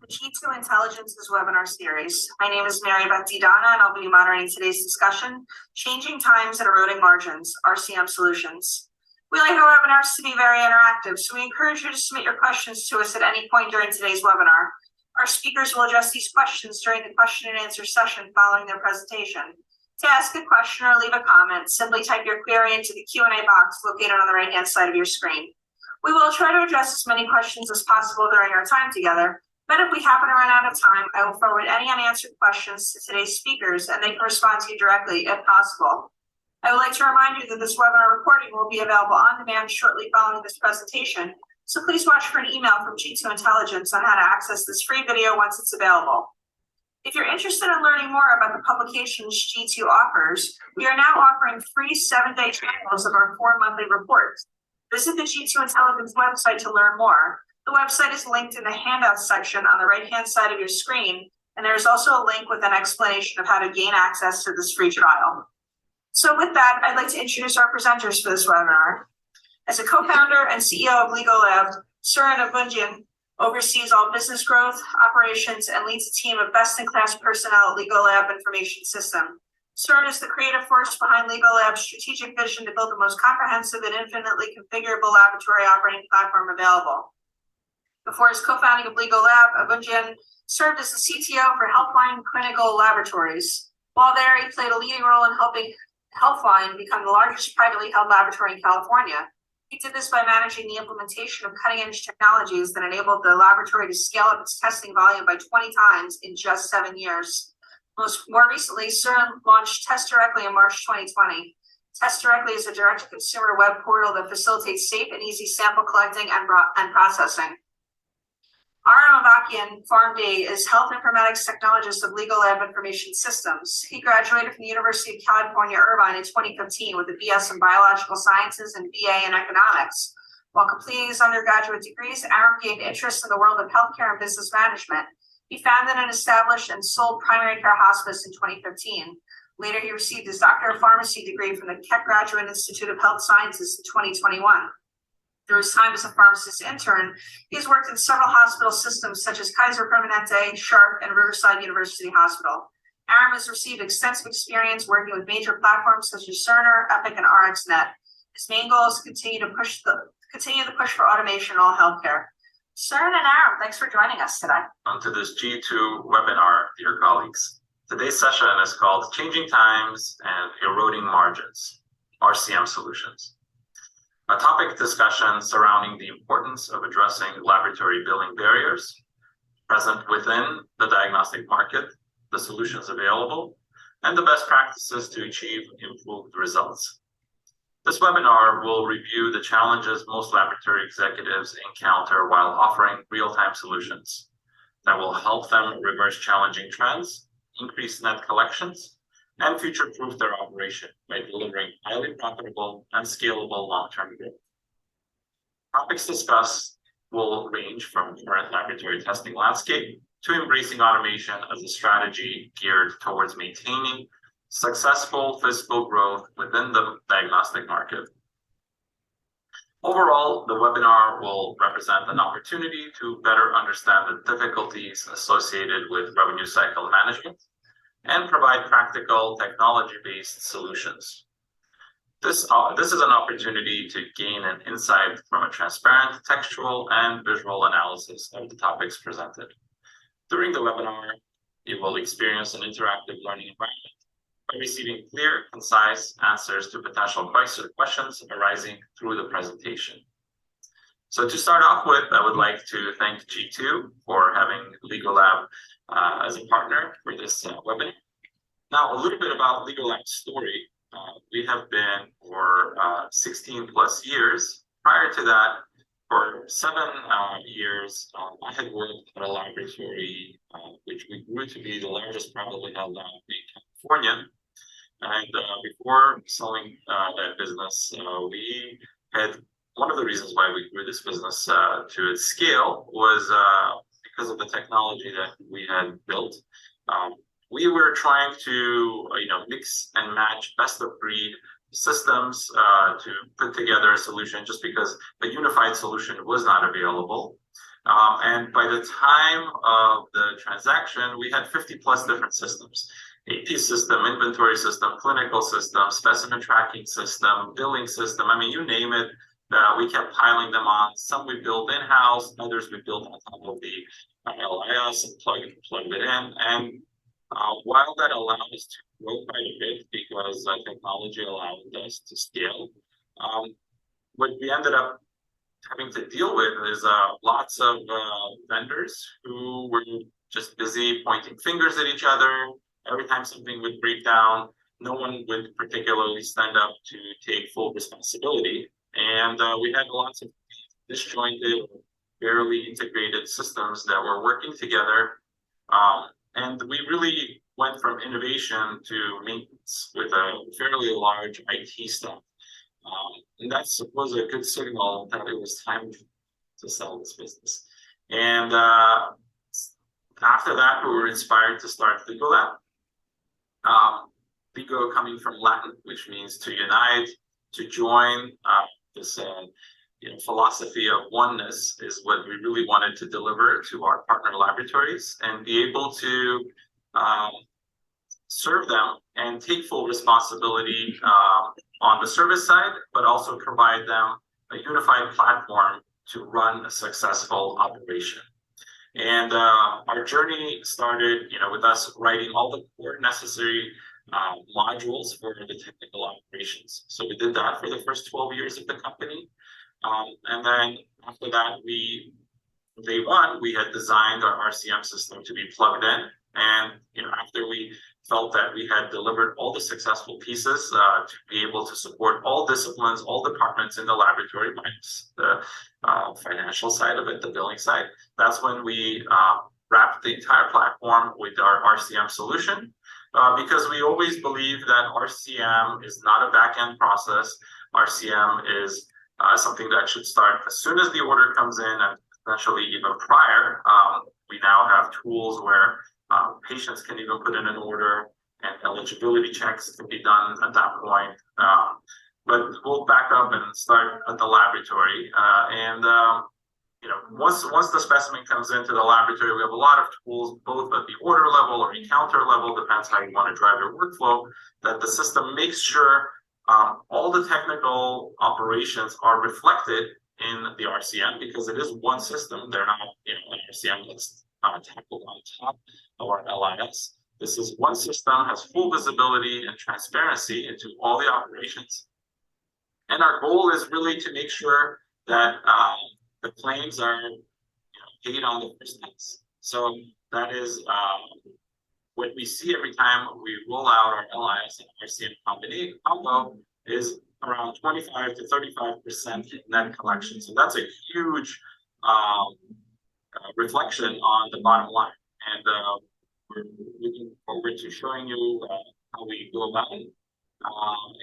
G2 Intelligence's webinar series. My name is Mary Beth Donna, and I'll be moderating today's discussion, Changing Times and Eroding Margins, RCM Solutions. We like our webinars to be very interactive, so we encourage you to submit your questions to us at any point during today's webinar. Our speakers will address these questions during the question and answer session following their presentation. To ask a question or leave a comment, simply type your query into the Q&A box located on the right-hand side of your screen. We will try to address as many questions as possible during our time together, but if we happen to run out of time, I will forward any unanswered questions to today's speakers and they can respond to you directly if possible. I would like to remind you that this webinar recording will be available on demand shortly following this presentation, so please watch for an email from G2 Intelligence on how to access this free video once it's available. If you're interested in learning more about the publications G2 offers, we are now offering free 7-day trials of our 4 monthly reports. Visit the G2 Intelligence website to learn more. The website is linked in the handouts section on the right-hand side of your screen, and there is also a link with an explanation of how to gain access to this free trial. So with that, I'd like to introduce our presenters for this webinar. As a co-founder and CEO of Legal Lab, Suren Abunjan oversees all business growth, operations, and leads a team of best-in-class personnel at Legal Lab Information System. Suren is the creative force behind Legal Lab's strategic vision to build the most comprehensive and infinitely configurable laboratory operating platform available. Before his co-founding of Legal Lab, Abunjan served as the CTO for Healthline Clinical Laboratories. While there, he played a leading role in helping Healthline become the largest privately held laboratory in California. He did this by managing the implementation of cutting-edge technologies that enabled the laboratory to scale up its testing volume by 20 times in just 7 years. More recently, Suren launched Test Directly in March 2020. Test Directly is a direct-to-consumer web portal that facilitates safe and easy sample collecting and processing. Aram Avakian, PharmD, is Health Informatics Technologist of Legal Lab Information Systems. He graduated from the University of California, Irvine in 2015 with a BS in Biological Sciences and BA in Economics. While completing his undergraduate degrees, Aram gained interest in the world of healthcare and business management. He founded and established and sold Primary Care Hospice in 2015. Later, he received his Doctor of Pharmacy degree from the Keck Graduate Institute of Health Sciences in 2021. Through his time as a pharmacist intern, he has worked in several hospital systems such as Kaiser Permanente, Sharp, and Riverside University Hospital. Aram has received extensive experience working with major platforms such as Cerner, Epic, and RxNet. His main goal is to continue the push for automation in all healthcare. Suren and Aram, thanks for joining us today. To this G2 webinar, dear colleagues. Today's session is called Changing Times and Eroding Margins, RCM Solutions. A topic discussion surrounding the importance of addressing laboratory billing barriers present within the diagnostic market, the solutions available, and the best practices to achieve improved results. This webinar will review the challenges most laboratory executives encounter while offering real-time solutions that will help them reverse challenging trends, increase net collections, and future-proof their operation by delivering highly profitable and scalable long-term growth. Topics discussed will range from current laboratory testing landscape to embracing automation as a strategy geared towards maintaining successful physical growth within the diagnostic market. Overall, the webinar will represent an opportunity to better understand the difficulties associated with revenue cycle management and provide practical technology-based solutions. This is an opportunity to gain an insight from a transparent textual and visual analysis of the topics presented. During the webinar, you will experience an interactive learning environment by receiving clear, concise answers to potential questions arising through the presentation. So to start off with, I would like to thank G2 for having Legal Lab as a partner for this webinar. Now, a little bit about Legal Lab's story. We have been for 16 plus years. Prior to that, for 7 years, I had worked at a laboratory which we grew to be the largest privately held lab in California. And before selling that business, we had one of the reasons why we grew this business to its scale was because of the technology that we had built. We were trying to mix and match best of breed systems to put together a solution just because a unified solution was not available. And by the time of the transaction, we had 50 plus different systems. AP system, inventory system, clinical system, specimen tracking system, billing system. I mean, you name it, we kept piling them on. Some we built in-house, others we built on top of the LIS and plugged it in. And while that allowed us to grow quite a bit because technology allowed us to scale, what we ended up having to deal with is lots of vendors who were just busy pointing fingers at each other. Every time something would break down, no one would particularly stand up to take full responsibility. And we had lots of disjointed, barely integrated systems that were working together. And we really went from innovation to maintenance with a fairly large IT staff. And that was a good signal that it was time to sell this business. And after that, we were inspired to start Legal Lab. Legal coming from Latin, which means to unite, to join. This philosophy of oneness is what we really wanted to deliver to our partner laboratories and be able to serve them and take full responsibility on the service side, but also provide them a unified platform to run a successful operation. And our journey started, with us writing all the core necessary modules for the technical operations. So we did that for the first 12 years of the company. And then after that, day one, we had designed our RCM system to be plugged in. And after we felt that we had delivered all the successful pieces to be able to support all disciplines, all departments in the laboratory, minus the financial side of it, the billing side, that's when we wrapped the entire platform with our RCM solution. Because we always believe that RCM is not a back-end process. RCM is something that should start as soon as the order comes in, and potentially even prior. We now have tools where patients can even put in an order and eligibility checks can be done at that point. But we'll back up and start at the laboratory. Once the specimen comes into the laboratory, we have a lot of tools, both at the order level or encounter level, depends how you want to drive your workflow, that the system makes sure all the technical operations are reflected in the RCM, because it is one system. They're not, an RCM that's tackled on top of our LIS. This is one system, has full visibility and transparency into all the operations. And our goal is really to make sure that the claims are paid on the first place. So that is what we see every time we roll out our LIS and RCM combo is around 25 to 35% net collection. So that's a huge reflection on the bottom line. And we're looking forward to showing you how we go about it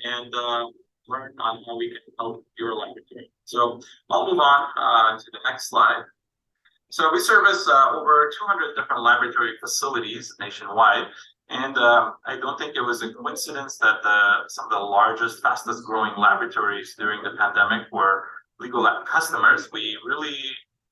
and learn on how we can help your laboratory. So I'll move on to the next slide. So we service over 200 different laboratory facilities nationwide. And I don't think it was a coincidence that some of the largest, fastest growing laboratories during the pandemic were Legal Lab customers. We really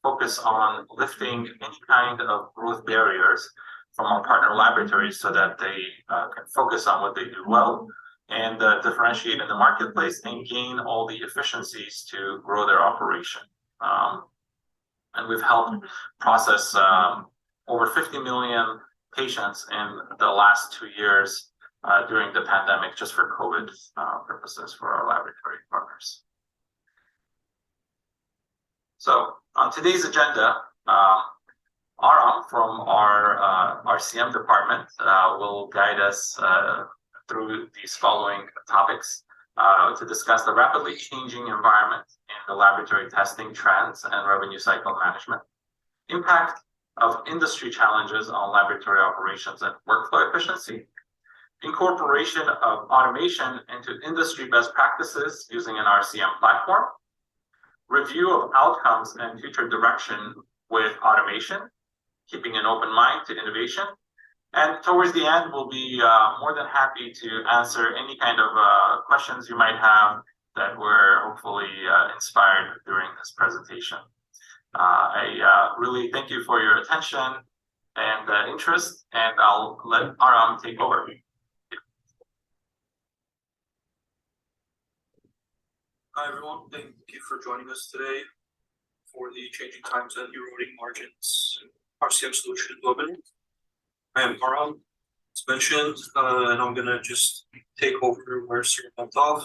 focus on lifting any kind of growth barriers from our partner laboratories so that they can focus on what they do well and differentiate in the marketplace and gain all the efficiencies to grow their operation. And we've helped process over 50 million patients in the last 2 years during the pandemic, just for COVID purposes for our laboratory partners. So on today's agenda, Aram from our RCM department will guide us through these following topics to discuss the rapidly changing environment in the laboratory testing trends and revenue cycle management, impact of industry challenges on laboratory operations and workflow efficiency, incorporation of automation into industry best practices using an RCM platform, review of outcomes and future direction with automation, keeping an open mind to innovation. And towards the end, we'll be more than happy to answer any kind of questions you might have that were hopefully inspired during this presentation. I really thank you for your attention and interest, and I'll let Aram take over. Hi everyone, thank you for joining us today for the Changing Times and Eroding Margins RCM Solutions webinar. I am Aram, as mentioned, and I'm going to just take over where Sir left off.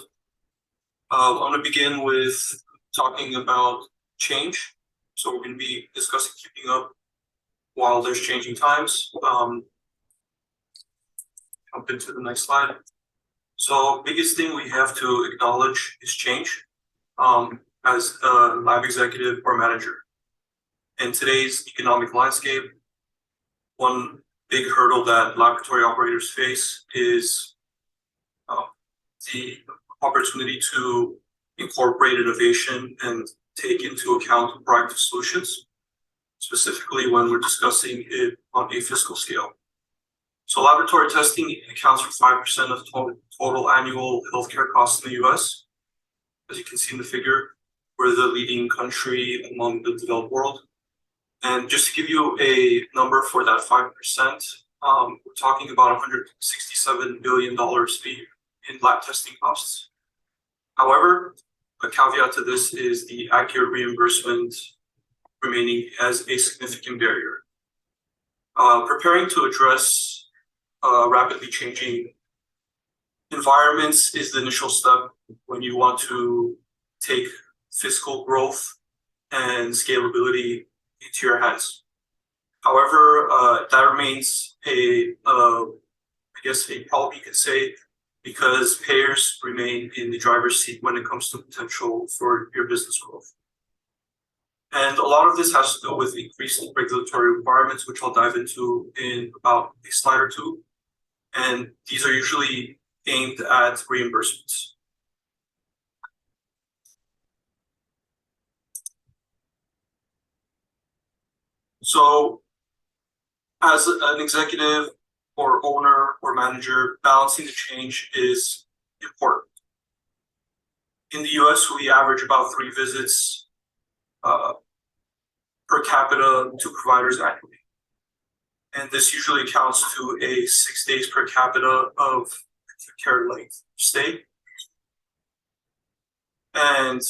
I'm going to begin with talking about change. So we're going to be discussing keeping up while there's changing times. Jump into the next slide. So biggest thing we have to acknowledge is change as a lab executive or manager. In today's economic landscape, one big hurdle that laboratory operators face is the opportunity to incorporate innovation and take into account proactive solutions, specifically when we're discussing it on a fiscal scale. So laboratory testing accounts for 5% of total annual healthcare costs in the US. As you can see in the figure, we're the leading country among the developed world. And just to give you a number for that 5%, we're talking about $167 billion a year in lab testing costs. However, a caveat to this is the accurate reimbursement remaining as a significant barrier. Preparing to address rapidly changing environments is the initial step when you want to take fiscal growth and scalability into your hands. However, that remains I guess a problem you could say, because payers remain in the driver's seat when it comes to potential for your business growth. And a lot of this has to do with increased regulatory requirements, which I'll dive into in about a slide or two. And these are usually aimed at reimbursements. So as an executive or owner or manager, balancing the change is important. In the US, we average about 3 visits per capita to providers annually. And this usually accounts to a 6 days per capita of care length stay. And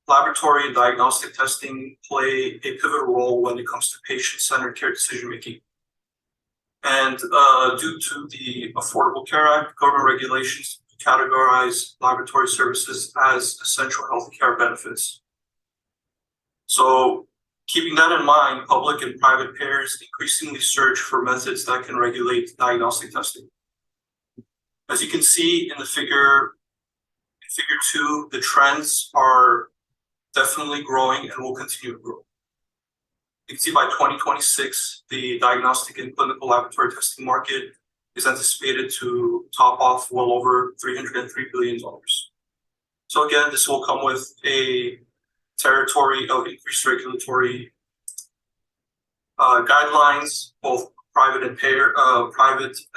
laboratory and diagnostic testing play a pivotal role when it comes to patient-centered care decision-making. And due to the Affordable Care Act, government regulations categorize laboratory services as essential healthcare benefits. So keeping that in mind, public and private payers increasingly search for methods that can regulate diagnostic testing. As you can see in the figure 2, the trends are definitely growing and will continue to grow. You can see by 2026, the diagnostic and clinical laboratory testing market is anticipated to top off well over $303 billion. So again, this will come with a territory of increased regulatory guidelines, both private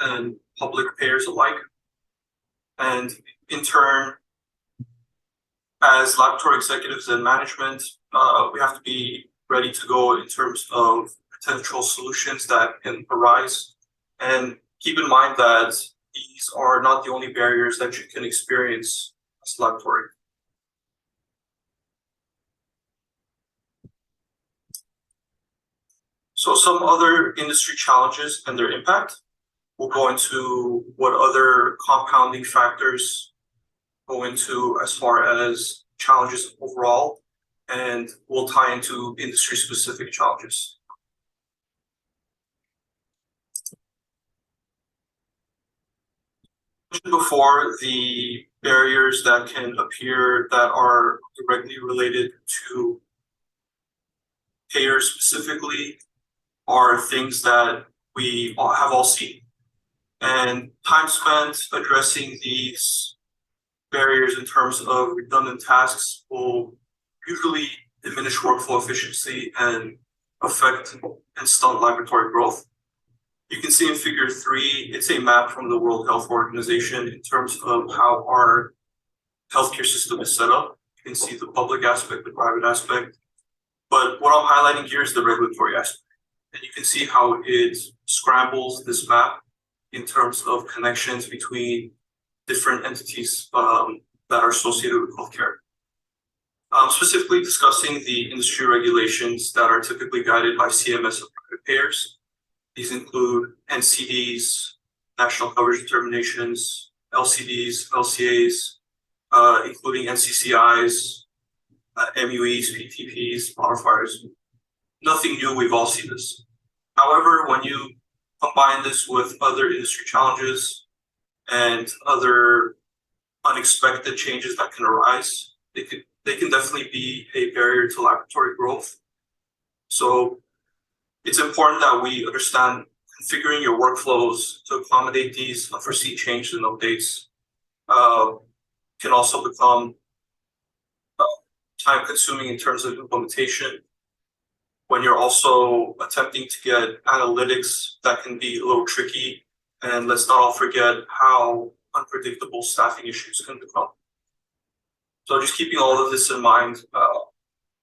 and public payers alike. And in turn, as laboratory executives and management, we have to be ready to go in terms of potential solutions that can arise. And keep in mind that these are not the only barriers that you can experience as a laboratory. So some other industry challenges and their impact. We'll go into what other compounding factors go into as far as challenges overall, and we'll tie into industry-specific challenges. Before, the barriers that can appear that are directly related to payers specifically are things that we have all seen. And time spent addressing these barriers in terms of redundant tasks will usually diminish workflow efficiency and affect and stunt laboratory growth. You can see in figure 3, it's a map from the World Health Organization in terms of how our healthcare system is set up. You can see the public aspect, the private aspect. But what what I'm highlighting here is the regulatory aspect. And you can see how it scrambles this map in terms of connections between different entities that are associated with healthcare. Specifically discussing the industry regulations that are typically guided by CMS and private payers. These include NCDs, national coverage determinations, LCDs, LCAs, including NCCIs, MUEs, PTPs, modifiers. Nothing new, we've all seen this. However, when you combine this with other industry challenges and other unexpected changes that can arise, they can definitely be a barrier to laboratory growth. So it's important that we understand configuring your workflows to accommodate these unforeseen changes and updates can also become time consuming in terms of implementation. When you're also attempting to get analytics, that can be a little tricky. And let's not all forget how unpredictable staffing issues can become. So just keeping all of this in mind,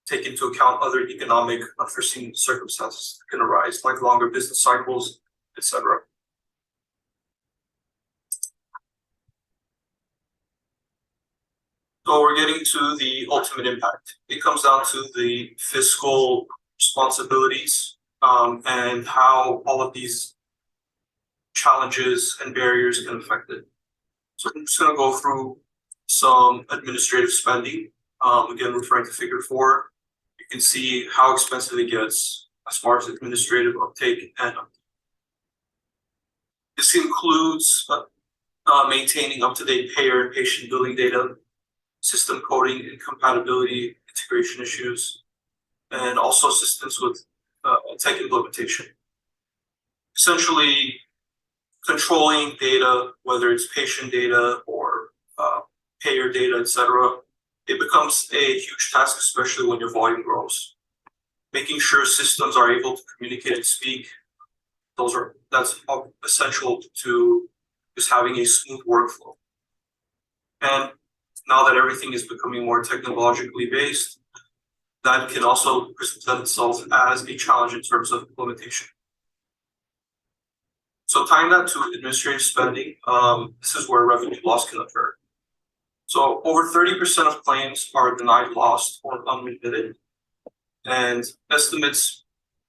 take into account other economic unforeseen circumstances that can arise, like longer business cycles, etc. So we're getting to the ultimate impact. It comes down to the fiscal responsibilities and how all of these challenges and barriers can affect it. So I'm just going to go through some administrative spending. Again, referring to figure 4, you can see how expensive it gets as far as administrative uptake and this includes maintaining up-to-date payer and patient billing data, system coding and compatibility integration issues, and also assistance with tech implementation. Essentially, controlling data, whether it's patient data or payer data, etc., it becomes a huge task, especially when your volume grows. Making sure systems are able to communicate and speak, that's essential to just having a smooth workflow. And now that everything is becoming more technologically based, that can also present itself as a challenge in terms of implementation. So tying that to administrative spending, this is where revenue loss can occur. So over 30% of claims are denied, lost, or unremitted. And estimates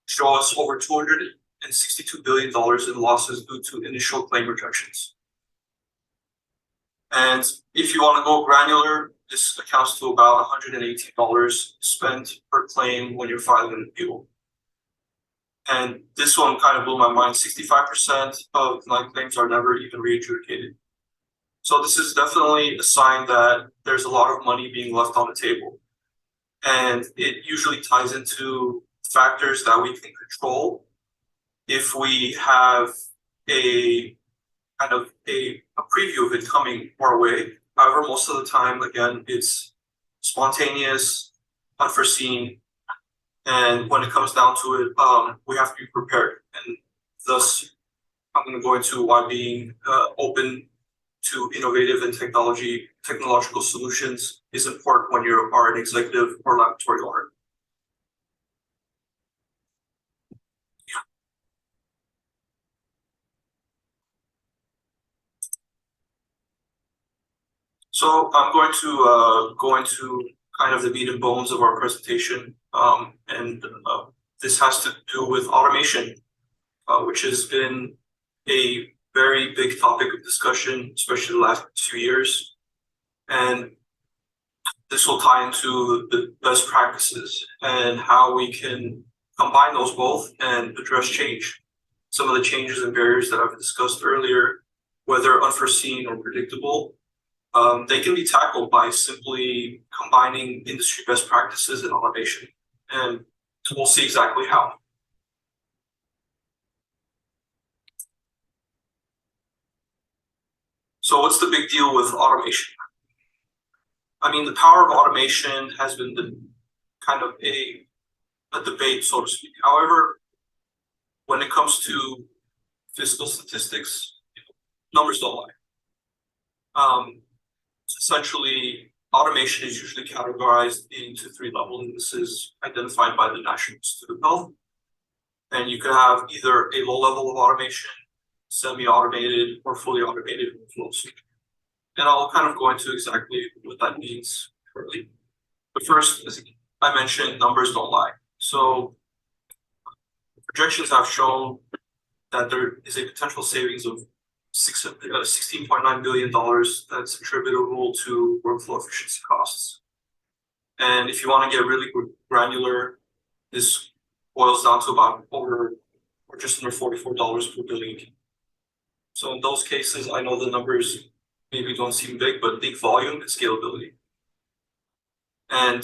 show us over $262 billion in losses due to initial claim rejections. And if you want to go granular, this accounts to about $118 spent per claim when you're filing an appeal. And this one kind of blew my mind. 65% of denied claims are never even re-adjudicated. So this is definitely a sign that there's a lot of money being left on the table. And it usually ties into factors that we can control if we have a kind of a preview of it coming our way. However, most of the time, again, it's spontaneous, unforeseen, and when it comes down to it, we have to be prepared. And thus, I'm going to go into why being open to innovative and technological solutions is important when you are an executive or laboratory owner. So I'm going to go into kind of the meat and bones of our presentation, and this has to do with automation, which has been a very big topic of discussion, especially the last few years. And this will tie into the best practices and how we can combine those both and address change. Some of the changes and barriers that I've discussed earlier, whether unforeseen or predictable, they can be tackled by simply combining industry best practices and automation. And we'll see exactly how. So what's the big deal with automation? I mean, the power of automation has been kind of a debate, so to speak. However, when it comes to fiscal statistics, numbers don't lie. Essentially, automation is usually categorized into 3 levels, and this is identified by the National Institute of Health. And you could have either a low level of automation, semi-automated, or fully automated workflows. And I'll kind of go into exactly what that means shortly. But first, as I mentioned, numbers don't lie. So projections have shown that there is a potential savings of $16.9 billion that's attributable to workflow efficiency costs. And if you want to get really granular, this boils down to about just under $44 per billion. So in those cases, I know the numbers maybe don't seem big, but think volume and scalability. And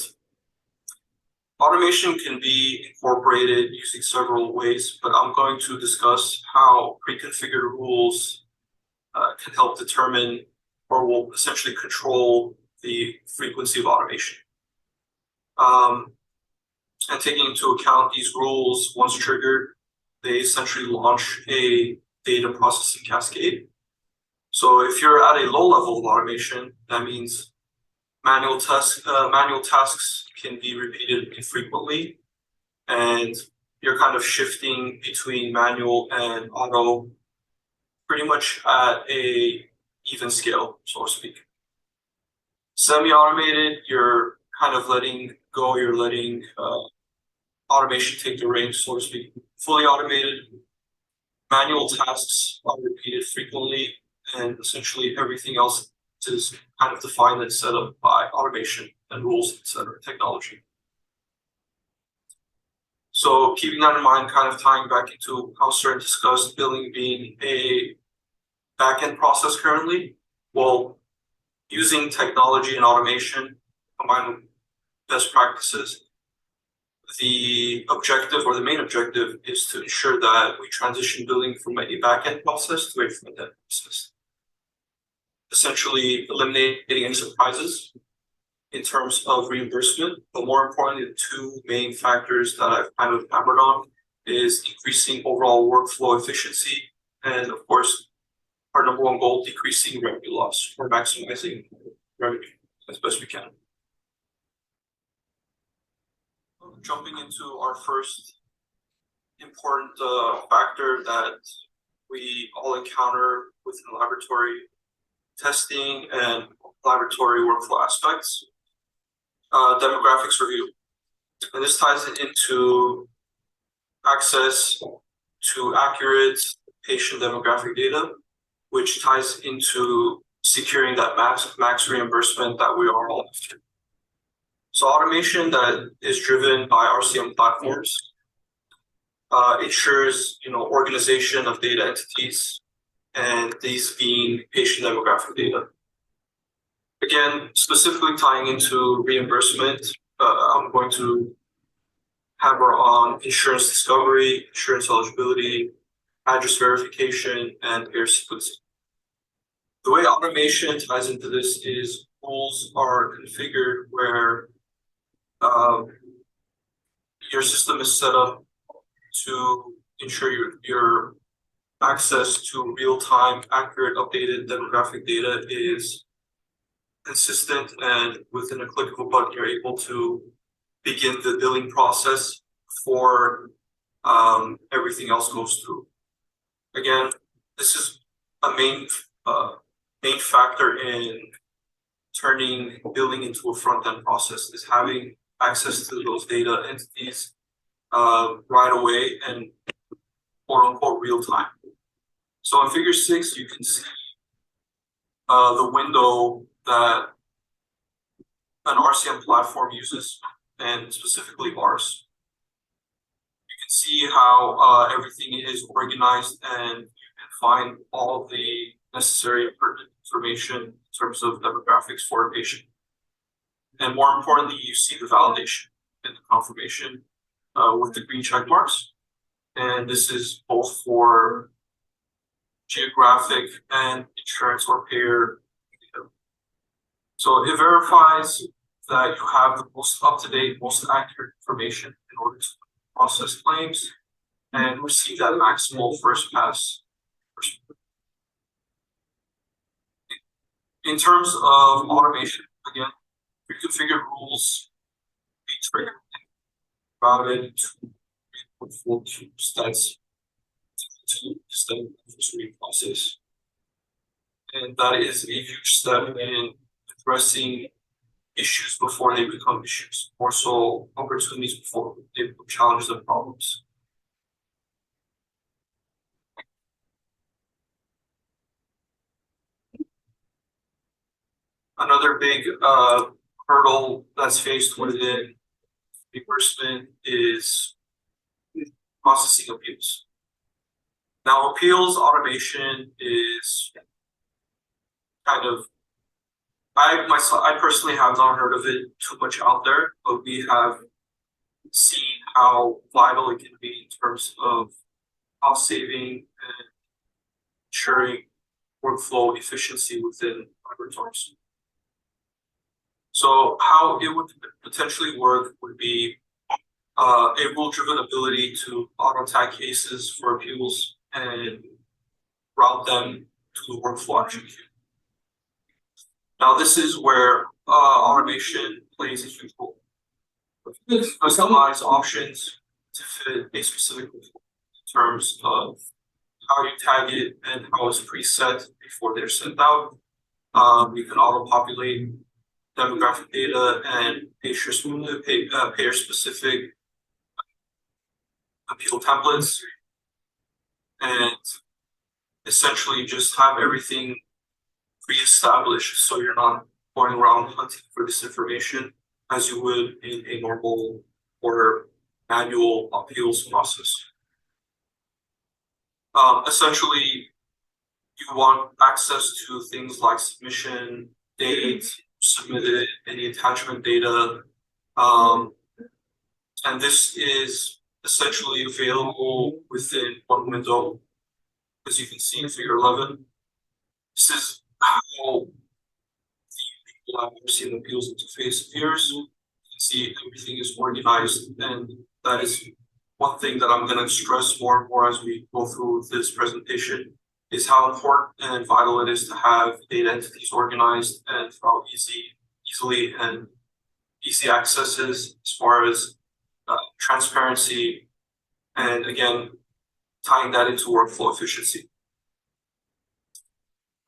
automation can be incorporated using several ways, but I'm going to discuss how pre-configured rules can help determine or will essentially control the frequency of automation. And taking into account these rules, once triggered, they essentially launch a data processing cascade. So if you're at a low level of automation, that means manual tasks can be repeated infrequently, and you're kind of shifting between manual and auto pretty much at a even scale, so to speak. Semi-automated, you're kind of letting go, you're letting automation take the reins, so to speak. Fully automated, manual tasks are repeated frequently, and essentially everything else is kind of defined and set up by automation and rules, etc., technology. So keeping that in mind, kind of tying back into how Sir discussed billing being a backend process currently. Well, using technology and automation combined with best practices, the objective or the main objective is to ensure that we transition billing from a backend process to a front-end process. Essentially eliminating any surprises in terms of reimbursement, but more importantly, the 2 main factors that I've kind of hammered on is increasing overall workflow efficiency, and of course, our number 1 goal, decreasing revenue loss or maximizing revenue as best we can. Jumping into our first important factor that we all encounter within laboratory testing and laboratory workflow aspects, demographics review. And this ties into access to accurate patient demographic data, which ties into securing that max reimbursement that we are all after. So automation that is driven by RCM platforms ensures organization of data entities, and these being patient demographic data. Again, specifically tying into reimbursement, I'm going to hammer on insurance discovery, insurance eligibility, address verification, and payer sequencing. The way automation ties into this is rules are configured where your system is set up to ensure your access to real-time, accurate, updated demographic data is consistent, and within a click of a button, you're able to begin the billing process before everything else goes through. Again, this is a main factor in turning billing into a front-end process, is having access to those data entities right away and quote-unquote real-time. So in figure 6, you can see the window that an RCM platform uses, and specifically ours. You can see how everything is organized, and you can find all of the necessary pertinent information in terms of demographics for a patient. And more importantly, you see the validation and the confirmation with the green check marks. And this is both for geographic and insurance or payer data. So it verifies that you have the most up-to-date, most accurate information in order to process claims and receive that maximal first pass. In terms of automation, again, Pre-configured rules be triggered routed to workflow queues. That's to the stream process. And that is a huge step in addressing issues before they become issues, more so opportunities before they become challenges and problems. Another big hurdle that's faced within reimbursement is processing appeals. Now, appeals automation is kind of, I personally have not heard of it too much out there, but we have seen how vital it can be in terms of cost saving and ensuring workflow efficiency within laboratories. So how it would potentially work would be a rule-driven ability to auto-tag cases for appeals and route them to the workflow action queue. Now, this is where automation plays a huge role. Customize options to fit a specific workflow in terms of how you tag it and how it's preset before they're sent out. You can auto-populate demographic data and payer-specific appeal templates, and essentially just have everything pre-established so you're not going around hunting for this information as you would in a normal or manual appeals process. Essentially, you want access to things like submission date, submitted, any attachment data, and this is essentially available within one window, as you can see in Figure 11. This is how the RCM appeals interface appears. You can see everything is organized, and that is one thing that I'm going to stress more and more as we go through this presentation, is how important and vital it is to have data entities organized and how easily and easy access is as far as transparency, and again, tying that into workflow efficiency.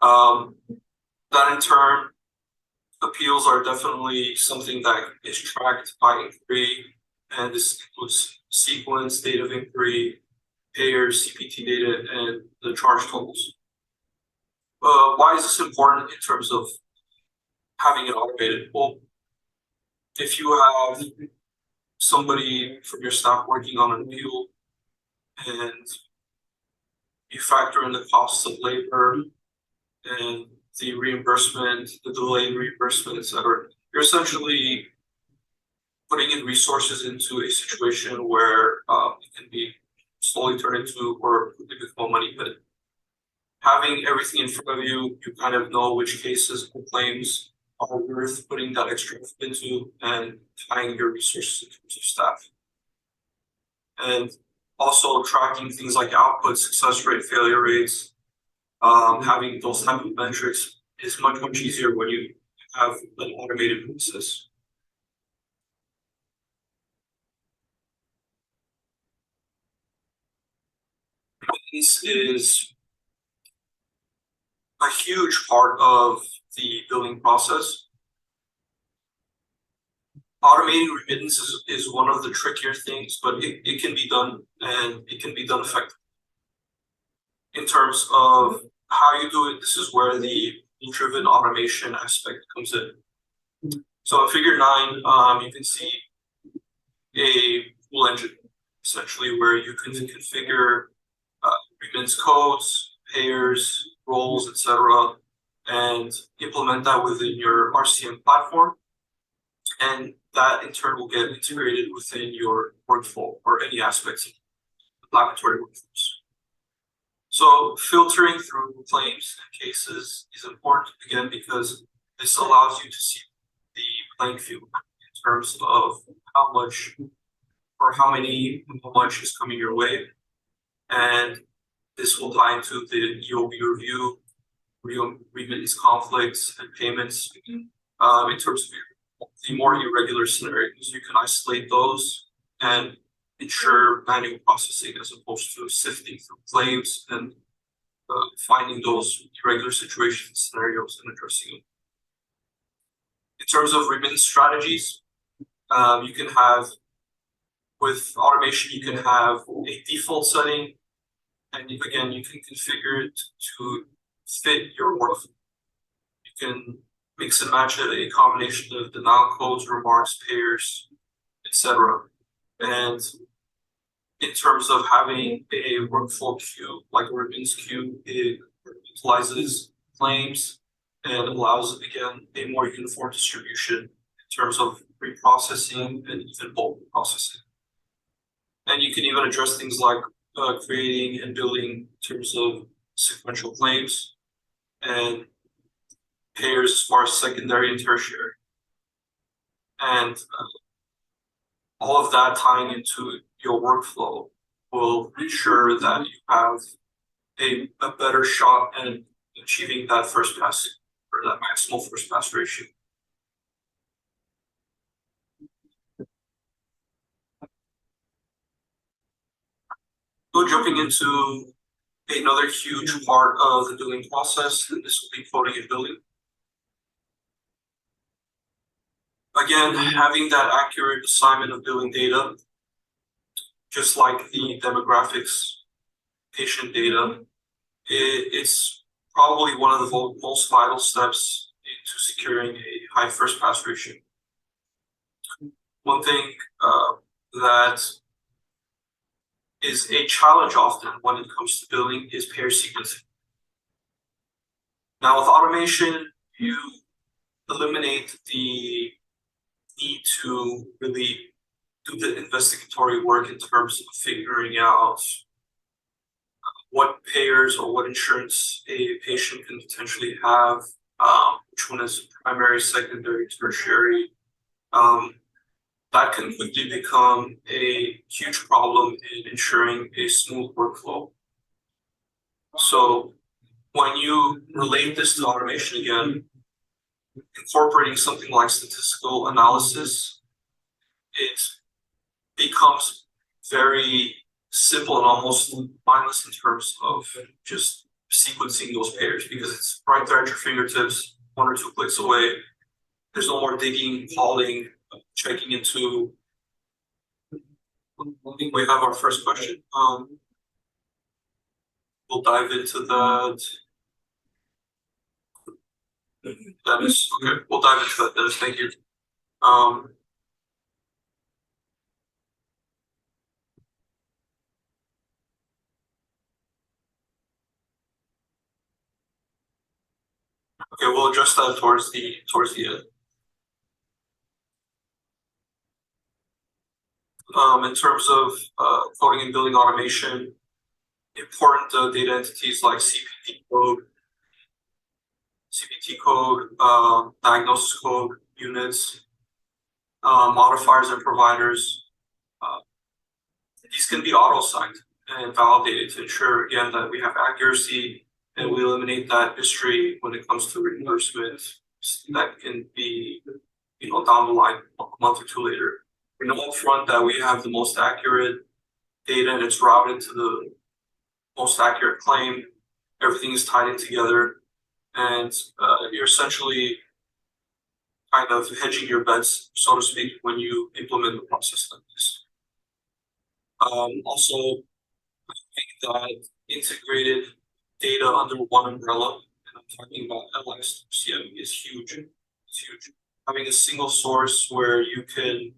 That in turn, appeals are definitely something that is tracked by inquiry, and this includes sequence, date of inquiry, payers, CPT data, and the charge totals. Why is this important in terms of having it automated? Well, if you have somebody from your staff working on an appeal and you factor in the costs of labor and the reimbursement, the delayed reimbursement, etc., you're essentially putting in resources into a situation where it can be slowly turned into or quickly become money. But having everything in front of you, you kind of know which cases or claims are worth putting that extra into and tying your resources in terms of staff. And also tracking things like output, success rate, failure rates, having those type of metrics is much easier when you have an automated process. This is a huge part of the billing process. Automating remittances is one of the trickier things, but it can be done, and it can be done effectively. In terms of how you do it, this is where the driven automation aspect comes in. So in Figure 9, you can see a tool engine, essentially, where you can configure remittance codes, payers, roles, etc., and implement that within your RCM platform. And that in turn will get integrated within your workflow or any aspects of laboratory workflows. So filtering through claims and cases is important, again, because this allows you to see the playing field in terms of how much or how much is coming your way. And this will tie into the EOB review, remittance conflicts and payments in terms of the more irregular scenarios. You can isolate those and ensure manual processing as opposed to sifting through claims and finding those irregular situations, scenarios, and addressing them. In terms of remittance strategies, you can have, with automation, you can have a default setting, and again, you can configure it to fit your workflow. You can mix and match a combination of denial codes, remarks, pairs, etc. And in terms of having a workflow queue, like a remittance queue, it utilizes claims and allows, again, a more uniform distribution in terms of reprocessing and even bulk processing. And you can even address things like creating and building in terms of sequential claims and pairs as far as secondary and tertiary. And all of that tying into your workflow will ensure that you have a better shot at achieving that first pass or that maximal first pass ratio. So jumping into another huge part of the billing process, and this will be coding and billing. Again, having that accurate assignment of billing data, just like the demographics patient data, it's probably one of the most vital steps into securing a high first pass ratio. One thing that is a challenge often when it comes to billing is pair sequencing. Now with automation, you eliminate the need to really do the investigatory work in terms of figuring out what payers or what insurance a patient can potentially have, which one is primary, secondary, tertiary. That can quickly become a huge problem in ensuring a smooth workflow. So when you relate this to automation again, incorporating something like statistical analysis, it becomes very simple and almost mindless in terms of just sequencing those pairs because it's right there at your fingertips, 1 or 2 clicks away. There's no more digging, calling, checking into. I think we have our first question. We'll dive into that. Dennis, okay, we'll dive into that, Dennis. Thank you. Okay, we'll address that towards the end. In terms of coding and billing automation, important data entities like CPT code, diagnosis code, units, modifiers and providers. These can be auto-signed and validated to ensure, again, that we have accuracy and we eliminate that history when it comes to reimbursement that can be, down the line a month or 2 later. We know up front that we have the most accurate data and it's routed to the most accurate claim. Everything is tied in together, and you're essentially kind of hedging your bets, so to speak, when you implement the process like this. Also, I think that integrated data under one umbrella, and I'm talking about LX RCM, is huge. It's huge. Having a single source where you can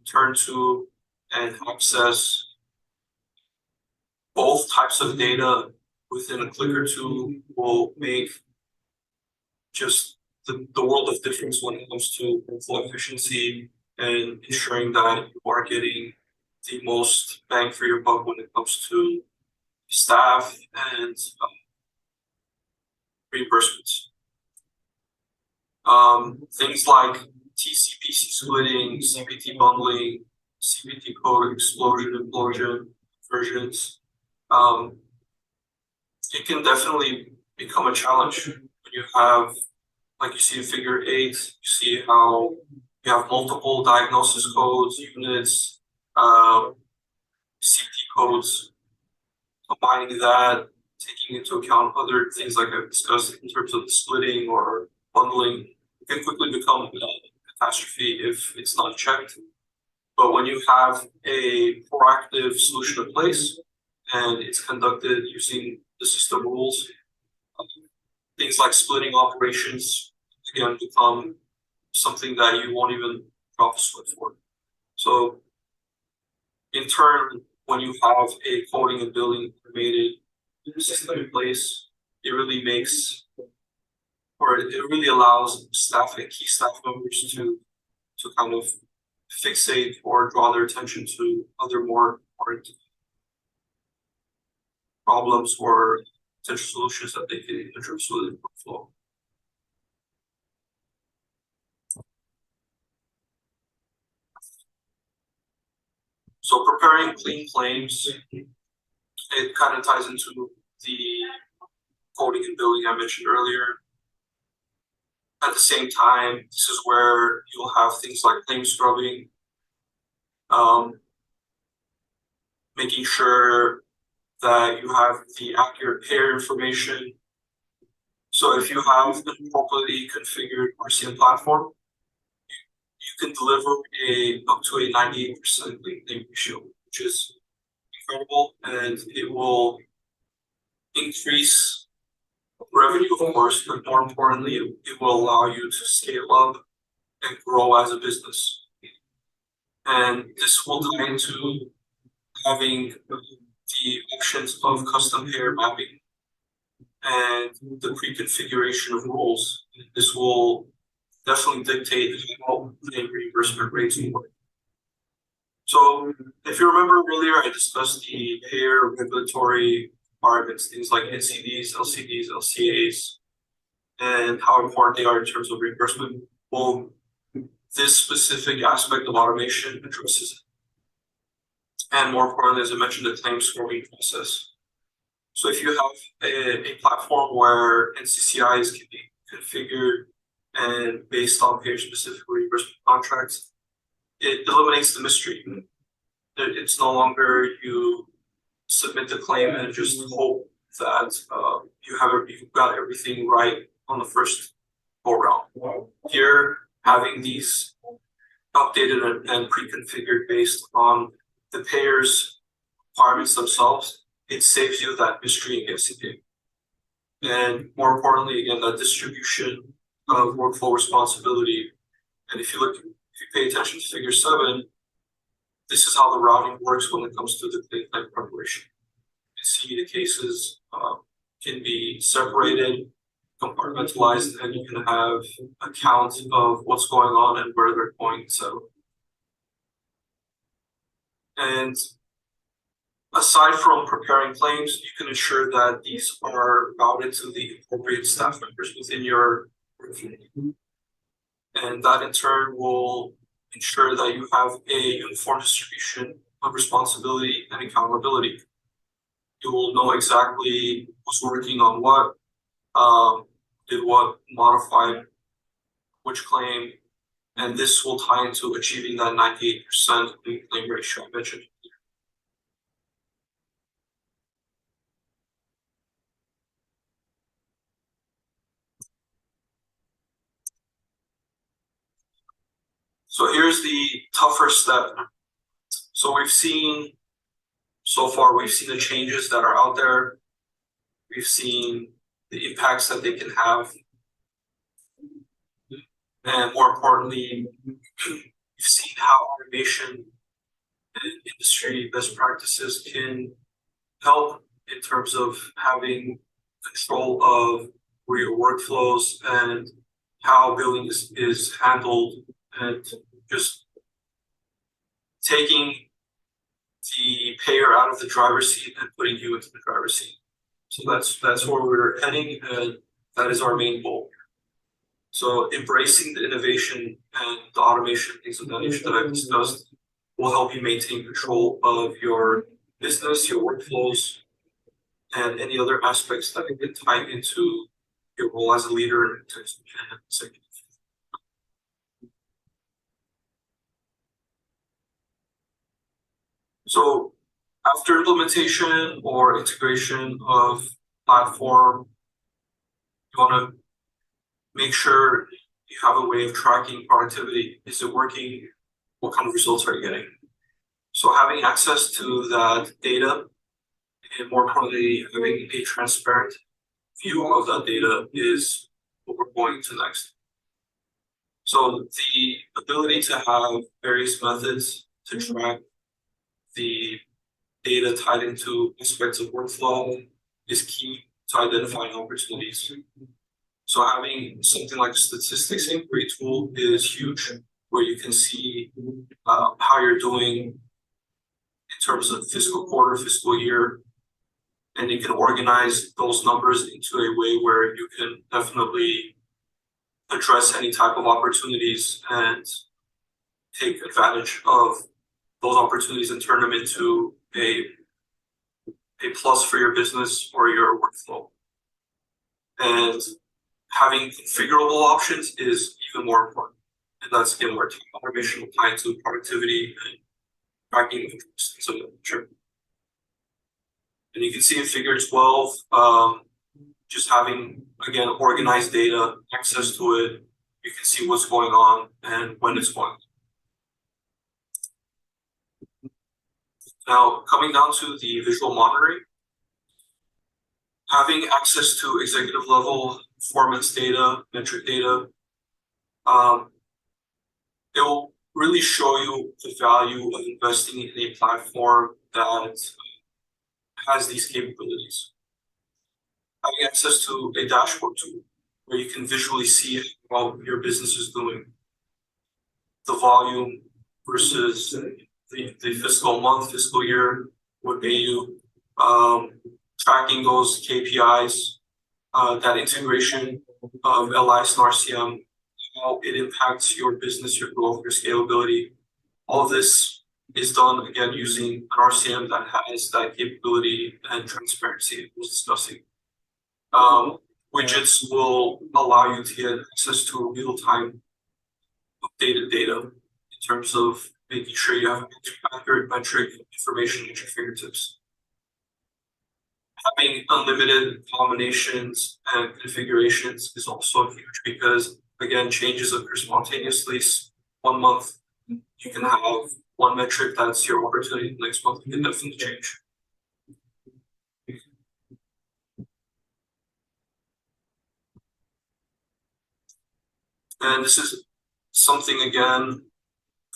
turn to and access both types of data within a click or two will make just the world of difference when it comes to workflow efficiency and ensuring that you are getting the most bang for your buck when it comes to staff and reimbursements. Things like TCPC splitting, CPT bundling, CPT code explosion, implosion, versions. It can definitely become a challenge when you have like you see in figure 8, you see how you have multiple diagnosis codes, units, CT codes, combining that, taking into account other things like I've discussed in terms of splitting or bundling, can quickly become a catastrophe if it's not checked. But when you have a proactive solution in place and it's conducted using the system rules, things like splitting operations again become something that you won't even drop a sweat for. So in turn, when you have a coding and billing automated system in place, it really makes, or it really allows staff and key staff members to kind of fixate or draw their attention to other more important problems or potential solutions that they can address with the workflow. So preparing clean claims, it kind of ties into the coding and billing I mentioned earlier. At the same time, this is where you'll have things like claim scrubbing, making sure that you have the accurate payer information. So if you have an appropriately configured RCM platform, you can deliver up to a 98% clean claim ratio, which is incredible, and it will increase revenue, of course, but more importantly, it will allow you to scale up and grow as a business. And this will tie into having the options of custom payer mapping and the pre-configuration of rules. This will definitely dictate how the reimbursement rates will work. So if you remember earlier, I discussed the payer regulatory requirements, things like NCDs, LCDs, LCAs, and how important they are in terms of reimbursement. Well, this specific aspect of automation addresses it. And more importantly, as I mentioned, the claim scoring process. So if you have a platform where NCCIs can be configured and based on payer-specific reimbursement contracts, it eliminates the mystery. It's no longer you submit the claim and just hope that you've got everything right on the first go round. Here, having these updated and pre-configured based on the payer's requirements themselves, it saves you that mystery and guessing. And more importantly, again, that distribution of workflow responsibility. And if you pay attention to figure 7, this is how the routing works when it comes to the claim preparation. You see the cases can be separated, compartmentalized, and you can have a count of what's going on and where they're going. So, and aside from preparing claims, you can ensure that these are routed to the appropriate staff members within your workflow. And that in turn will ensure that you have a uniform distribution of responsibility and accountability. You will know exactly who's working on what, did what, modified which claim, and this will tie into achieving that 98% claim ratio I mentioned. So here's the tougher step. So so far we've seen the changes that are out there. We've seen the impacts that they can have. And more importantly, we've seen how automation and industry best practices can help in terms of having control of your workflows and how billing is handled, and just taking the payer out of the driver's seat and putting you into the driver's seat. So that's where we're heading, and that is our main goal. So embracing the innovation and the automation, things of that nature that I've discussed, will help you maintain control of your business, your workflows, and any other aspects that can tie into your role as a leader in terms of executive. So after implementation or integration of platform, you want to make sure you have a way of tracking productivity. Is it working? What kind of results are you getting? So having access to that data, and more importantly, having a transparent view of that data is what we're going to next. So the ability to have various methods to track the data tied into aspects of workflow is key to identifying opportunities. So having something like a statistics inquiry tool is huge, where you can see how you're doing in terms of fiscal quarter, fiscal year, and you can organize those numbers into a way where you can definitely address any type of opportunities and take advantage of those opportunities and turn them into a plus for your business or your workflow. And having configurable options is even more important. And that's again where automation applied to productivity and tracking things of that nature. And you can see in figure 12, just having, again, organized data, access to it, you can see what's going on and when it's going on. Now, coming down to the visual monitoring, having access to executive level performance data, metric data, it will really show you the value of investing in a platform that has these capabilities. Having access to a dashboard tool where you can visually see how your business is doing, the volume versus the fiscal month, fiscal year, what pay you, tracking those KPIs, that integration of LIS and RCM, how it impacts your business, your growth, your scalability. All of this is done again using an RCM that has that capability and transparency I was discussing. Widgets will allow you to get access to real-time updated data in terms of making sure you have accurate metric information at your fingertips. Having unlimited combinations and configurations is also huge because, again, changes occur spontaneously. 1 month, you can have one metric that's your opportunity. The next month, you can definitely change. And this is something, again,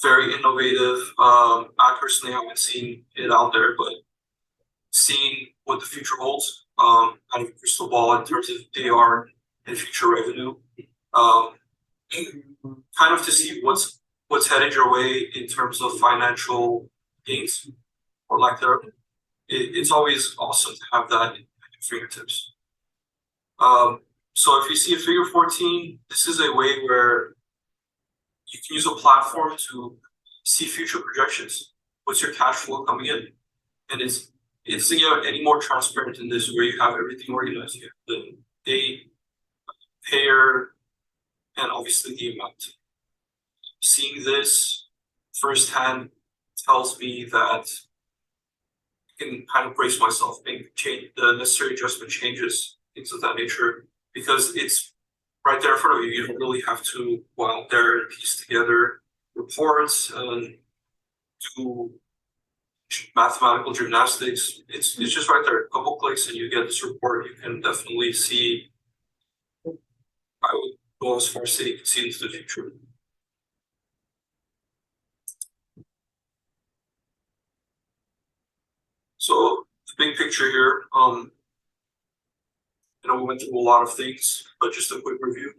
very innovative. I personally haven't seen it out there, but seeing what the future holds, kind of a crystal ball in terms of AR and future revenue, kind of to see what's headed your way in terms of financial gains or lack thereof. It's always awesome to have that at your fingertips. So if you see a figure 14, this is a way where you can use a platform to see future projections. What's your cash flow coming in? And it's any more transparent than this, where you have everything organized here. The date, payer, and obviously the amount. Seeing this firsthand tells me that I can kind of brace myself, make the necessary adjustment changes, things of that nature, because it's right there in front of you. You don't really have to go out there and piece together reports and do mathematical gymnastics. It's just right there. A couple clicks and you get this report. You can definitely see. I would go as far as say you can see into the future. So the big picture here, we went through a lot of things, but just a quick review.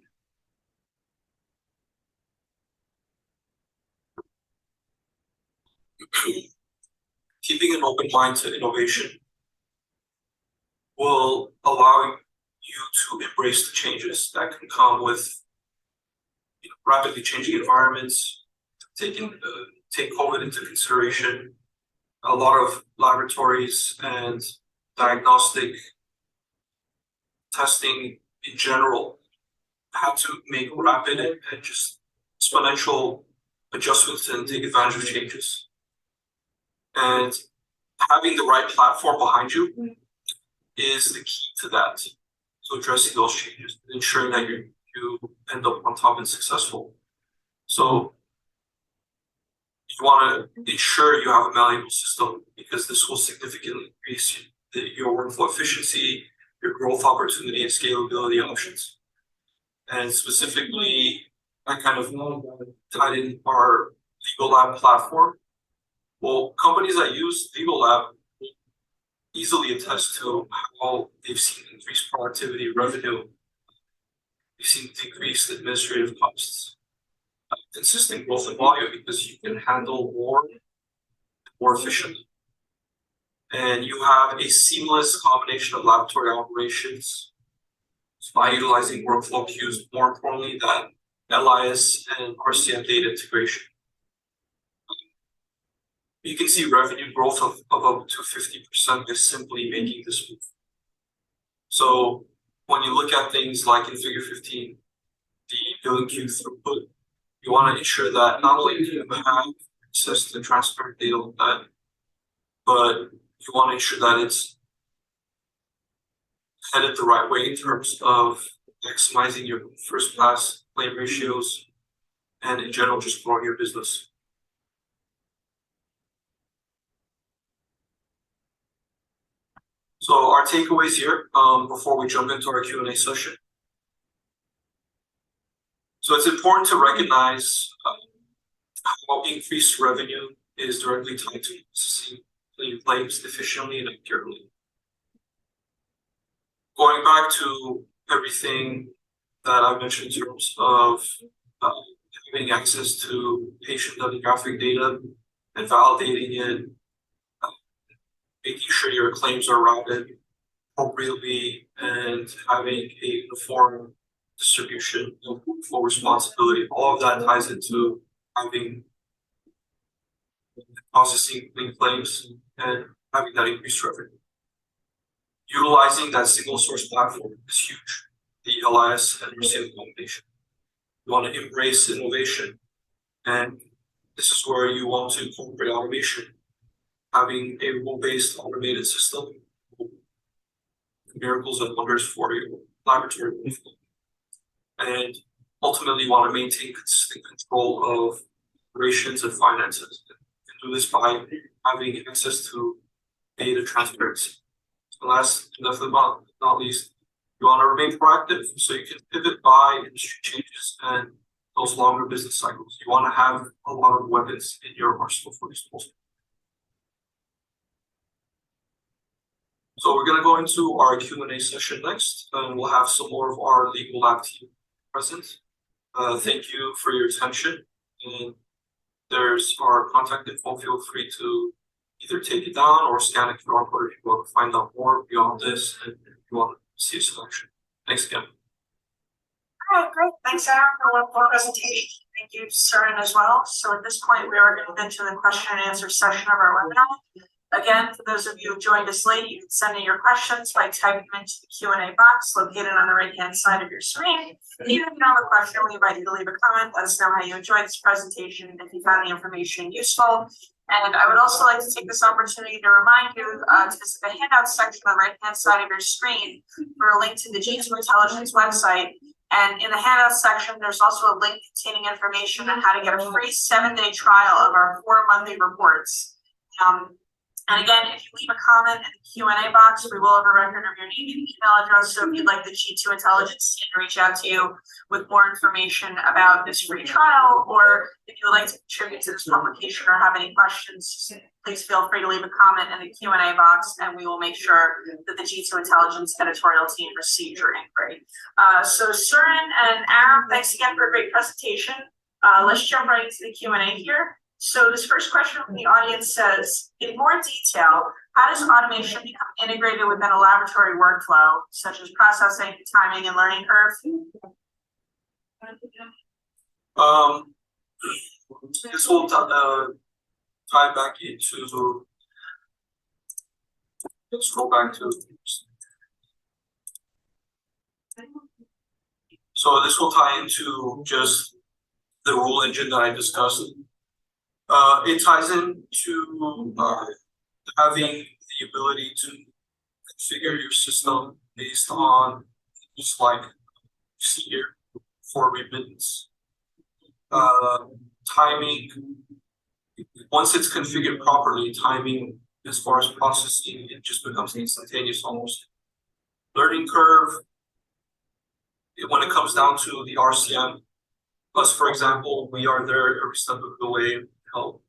Keeping an open mind to innovation will allow you to embrace the changes that can come with rapidly changing environments, take COVID into consideration. A lot of laboratories and diagnostic testing in general had to make rapid and just exponential adjustments and take advantage of changes. And having the right platform behind you is the key to that. So addressing those changes, ensuring that you end up on top and successful. So you want to ensure you have a malleable system because this will significantly increase your workflow efficiency, your growth opportunity, and scalability options. And specifically, I kind of tied in our Legal Lab platform. Well, companies that use Legal Lab will easily attest to how they've seen increased productivity, revenue, they've seen decreased administrative costs, consistent growth in volume because you can handle more efficiently. And you have a seamless combination of laboratory operations by utilizing workflow queues, more importantly than LIS and RCM data integration. You can see revenue growth of up to 50% by simply making this move. So when you look at things like in Figure 15, the billing queue throughput, you want to ensure that not only do you have access to transparent data like that, but you want to ensure that it's headed the right way in terms of maximizing your first pass claim ratios and in general just growing your business. So our takeaways here before we jump into our Q&A session. So it's important to recognize how increased revenue is directly tied to processing claims efficiently and accurately. Going back to everything that I mentioned in terms of having access to patient demographic data and validating it, making sure your claims are routed appropriately, and having a uniform distribution of full responsibility. All of that ties into having processing clean claims and having that increased revenue. Utilizing that single source platform is huge. The LIS and RCM combination. You want to embrace innovation, and this is where you want to incorporate automation. Having a rule-based automated system, miracles and wonders for your laboratory workflow. And ultimately, you want to maintain consistent control of operations and finances. You can do this by having access to data transparency. And last, definitely not least, you want to remain proactive so you can pivot by industry changes and those longer business cycles. You want to have a lot of weapons in your arsenal for disposal. So we're going to go into our Q&A session next, and we'll have some more of our Legal Lab team present. Thank you for your attention. And there's our contact info. Feel free to either take it down or scan a QR code if you want to find out more beyond this and if you want to see a selection. Thanks again. All right, great. Thanks, Aaron, for a wonderful presentation. Thank you, Surin, as well. So at this point, we are going to get into the question and answer session of our webinar. Again, for those of you who joined us late, you can send in your questions by typing them into the Q&A box located on the right-hand side of your screen. Even if you don't have a question, we invite you to leave a comment. Let us know how you enjoyed this presentation, if you found the information useful. And I would also like to take this opportunity to remind you to visit the handout section on the right-hand side of your screen for a link to the G2 Intelligence website. And in the handout section, there's also a link containing information on how to get a free 7-day trial of our 4 monthly reports. And again, if you leave a comment in the Q&A box, we will have a record of your name and email address. So if you'd like the G2 Intelligence team to reach out to you with more information about this free trial, or if you would like to contribute to this publication or have any questions, please feel free to leave a comment in the Q&A box, and we will make sure that the G2 Intelligence editorial team receives your inquiry. So Surin and Aaron, thanks again for a great presentation. Let's jump right into the Q&A here. So this first question from the audience says, in more detail, how does automation become integrated within a laboratory workflow, such as processing, timing, and learning curve? This will tie back into, let's go back to, So this will tie into just the rule engine that I discussed. It ties into having the ability to configure your system based on just like you see here for remittance. Timing, once it's configured properly, timing as far as processing, it just becomes instantaneous almost. Learning curve, when it comes down to the RCM, plus, for example, we are there every step of the way to help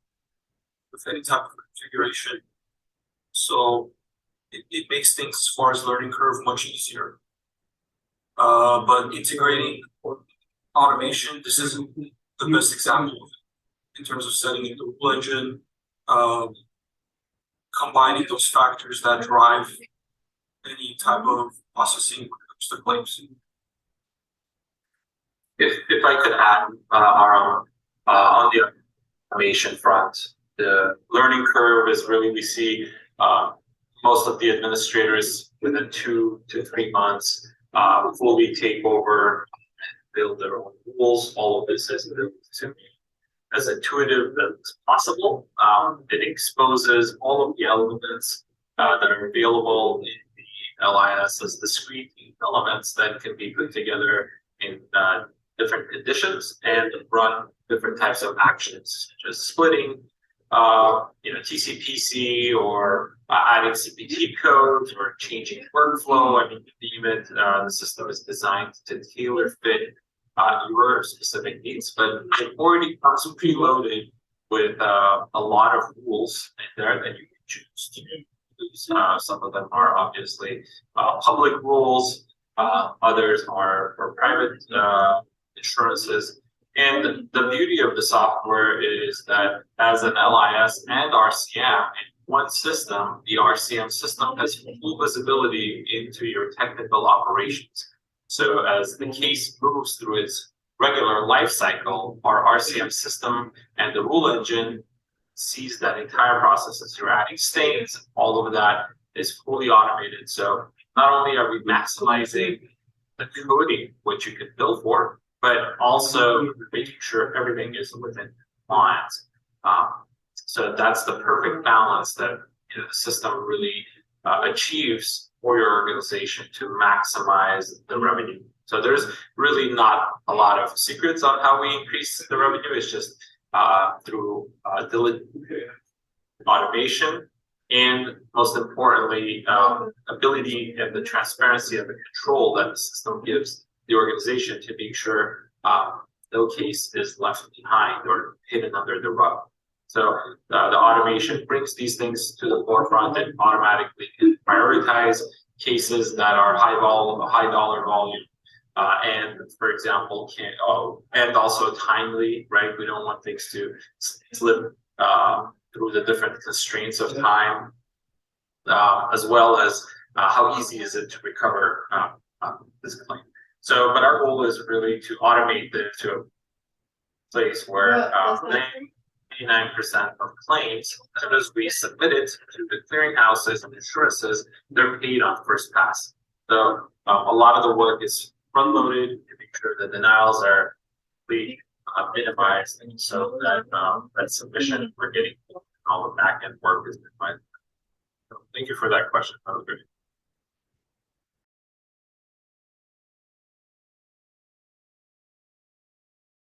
with any type of configuration. So it makes things as far as learning curve much easier. But integrating automation, this isn't the best example in terms of setting up the rule engine, combining those factors that drive any type of processing when it comes to claims. If I could add, on the automation front, the learning curve is really, we see most of the administrators within 2 to 3 months fully take over, build their own rules. All of this is built to be as intuitive as possible. It exposes all of the elements that are available in the LIS as discrete elements that can be put together in different conditions and run different types of actions, such as splitting, TCPC, or adding CPT codes, or changing workflow. I mean, you name it, the system is designed to tailor fit your specific needs, but it already comes preloaded with a lot of rules in there that you can choose to use. Some of them are obviously public rules, others are for private insurances. And the beauty of the software is that as an LIS and RCM in one system, the RCM system has full visibility into your technical operations. So as the case moves through its regular life cycle, our RCM system and the rule engine sees that entire process. As you're adding states, all of that is fully automated. So not only are we maximizing the coding, which you could bill for, but also making sure everything is within compliance. So that's the perfect balance that the system really achieves for your organization to maximize the revenue. So there's really not a lot of secrets on how we increase the revenue. It's just through diligent automation, and most importantly, ability and the transparency and the control that the system gives the organization to make sure no case is left behind or hidden under the rug. So the automation brings these things to the forefront and automatically can prioritize cases that are high dollar volume, and for example, and also timely, right? We don't want things to slip through the different constraints of time, as well as how easy is it to recover this claim. So, but our goal is really to automate this to a place where 99% of claims, as soon as we submit it to the clearinghouses and insurances, they're paid on first pass. So a lot of the work is front-loaded to make sure that denials are minimized, and so that that submission we're getting all the back-end work is minimized. So thank you for that question. That was great.